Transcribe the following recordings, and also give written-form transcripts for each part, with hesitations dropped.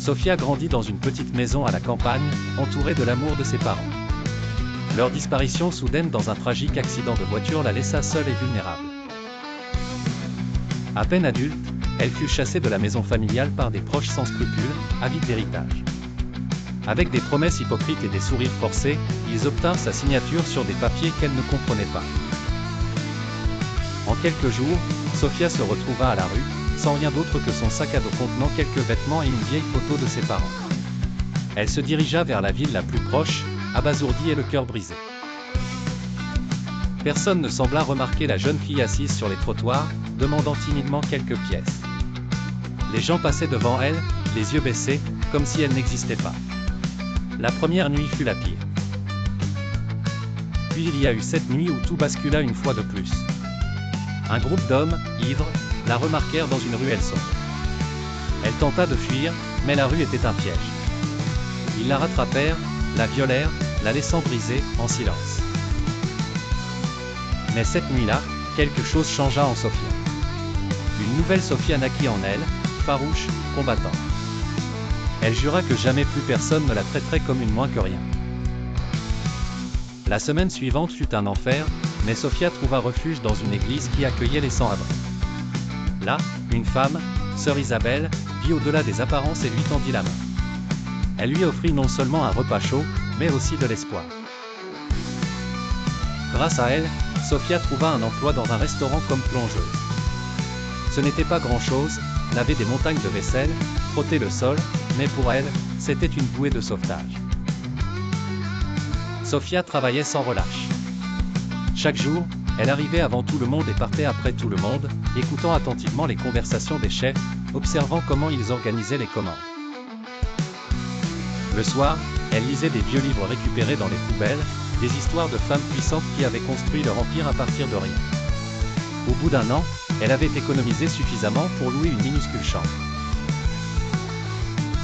Sofia grandit dans une petite maison à la campagne, entourée de l'amour de ses parents. Leur disparition soudaine dans un tragique accident de voiture la laissa seule et vulnérable. À peine adulte, elle fut chassée de la maison familiale par des proches sans scrupules, avides d'héritage. Avec des promesses hypocrites et des sourires forcés, ils obtinrent sa signature sur des papiers qu'elle ne comprenait pas. En quelques jours, Sofia se retrouva à la rue, sans rien d'autre que son sac à dos contenant quelques vêtements et une vieille photo de ses parents. Elle se dirigea vers la ville la plus proche, abasourdie et le cœur brisé. Personne ne sembla remarquer la jeune fille assise sur les trottoirs, demandant timidement quelques pièces. Les gens passaient devant elle, les yeux baissés, comme si elle n'existait pas. La première nuit fut la pire. Puis il y a eu cette nuit où tout bascula une fois de plus. Un groupe d'hommes, ivres, la remarquèrent dans une ruelle sombre. Elle tenta de fuir, mais la rue était un piège. Ils la rattrapèrent, la violèrent, la laissant brisée, en silence. Mais cette nuit-là, quelque chose changea en Sofia. Une nouvelle Sofia naquit en elle, farouche, combattante. Elle jura que jamais plus personne ne la traiterait comme une moins que rien. La semaine suivante fut un enfer, mais Sofia trouva refuge dans une église qui accueillait les sans-abri. Là, une femme, sœur Isabelle, vit au-delà des apparences et lui tendit la main. Elle lui offrit non seulement un repas chaud, mais aussi de l'espoir. Grâce à elle, Sofia trouva un emploi dans un restaurant comme plongeuse. Ce n'était pas grand-chose, laver des montagnes de vaisselle, frotter le sol, mais pour elle, c'était une bouée de sauvetage. Sofia travaillait sans relâche. Chaque jour, elle arrivait avant tout le monde et partait après tout le monde, écoutant attentivement les conversations des chefs, observant comment ils organisaient les commandes. Le soir, elle lisait des vieux livres récupérés dans les poubelles, des histoires de femmes puissantes qui avaient construit leur empire à partir de rien. Au bout d'un an, elle avait économisé suffisamment pour louer une minuscule chambre.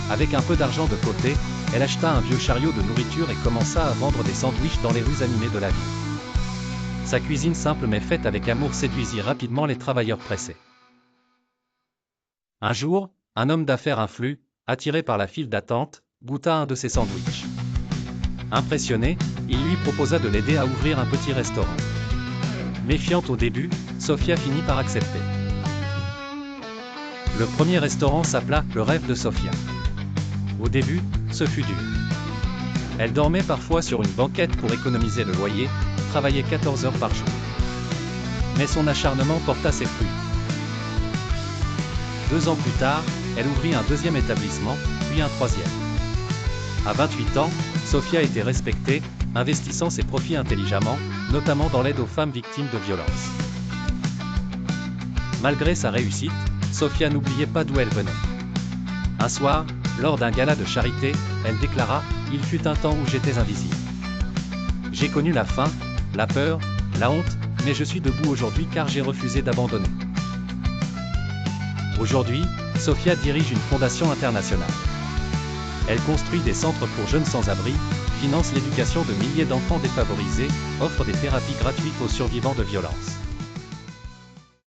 Avec un peu d'argent de côté, elle acheta un vieux chariot de nourriture et commença à vendre des sandwichs dans les rues animées de la ville. Sa cuisine simple mais faite avec amour séduisit rapidement les travailleurs pressés. Un jour, un homme d'affaires influe, attiré par la file d'attente, goûta un de ses sandwichs. Impressionné, il lui proposa de l'aider à ouvrir un petit restaurant. Méfiante au début, Sofia finit par accepter. Le premier restaurant s'appela « Le rêve de Sofia ». Au début, ce fut dur. Elle dormait parfois sur une banquette pour économiser le loyer, travaillait 14 heures par jour. Mais son acharnement porta ses fruits. 2 ans plus tard, elle ouvrit un deuxième établissement, puis un troisième. À 28 ans, Sofia était respectée, investissant ses profits intelligemment, notamment dans l'aide aux femmes victimes de violences. Malgré sa réussite, Sofia n'oubliait pas d'où elle venait. Un soir, lors d'un gala de charité, elle déclara « Il fut un temps où j'étais invisible. J'ai connu la faim, la peur, la honte, mais je suis debout aujourd'hui car j'ai refusé d'abandonner. » Aujourd'hui, Sofia dirige une fondation internationale. Elle construit des centres pour jeunes sans-abri, finance l'éducation de milliers d'enfants défavorisés, offre des thérapies gratuites aux survivants de violences.